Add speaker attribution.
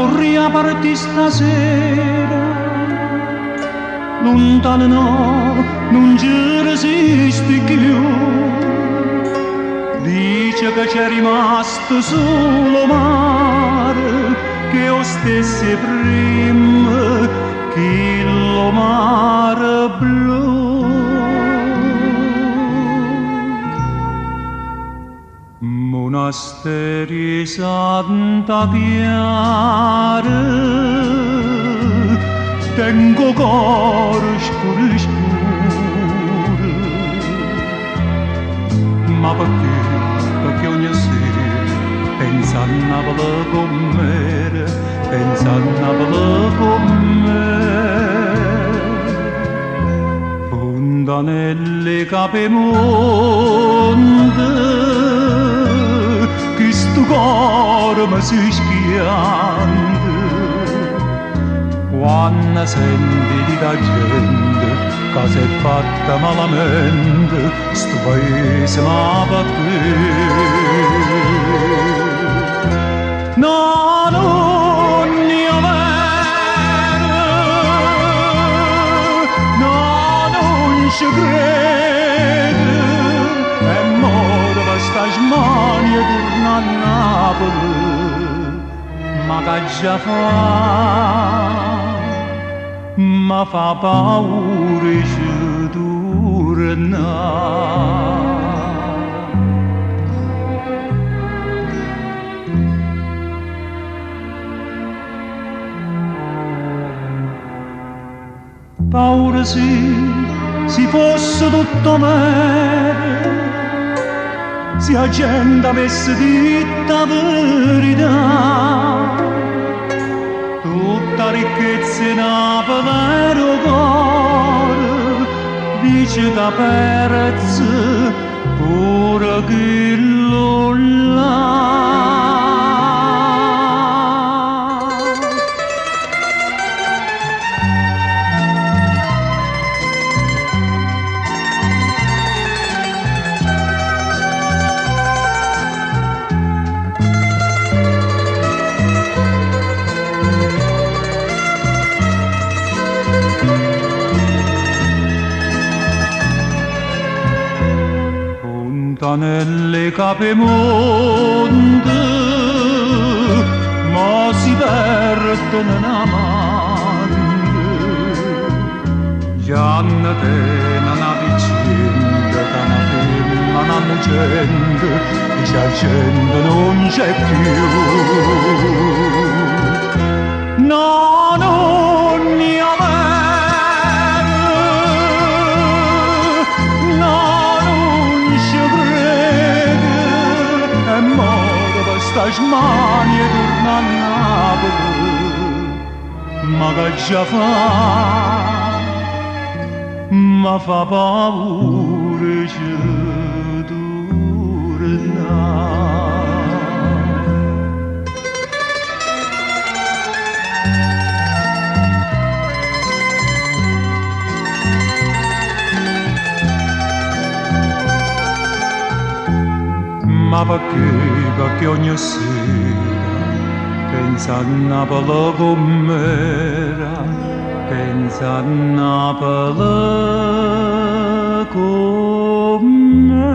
Speaker 1: vorrei partire stasera, lontano no, non ci resisti più. Dice che c'è rimasto solo mare, che io stessi prima che lo mare blu. Monasteri Santa Chiara, tengo cuore scuro scuro, ma perché ogni sera pensa a Napoli con me, pensa a Napoli con me. Fontanelle Capemonte, che sto cuore mi si schiante, quando senti da gente che si è fatta malamente, sto paese ma va no, non io vero, no, non ci credo, e moro per sta smania torna a Napoli, ma che già ma fa paura ci tornare. Paura sì, si fosse tutto vero, se la gente avesse detto la verità, tutta ricchezza in povero cuore, dice che perezza pure quello là. Nelle Capemonte, ma si perdono una mano, già ne tena una vicenda, che una femmina una gente, e c'è gente non c'è più. No, non io vero, no, sta smania torna a Napoli, ma che già ma fa paura ci tornare. Ma perché ogni sera pensa a Napoli com'era, pensa a Napoli com'era.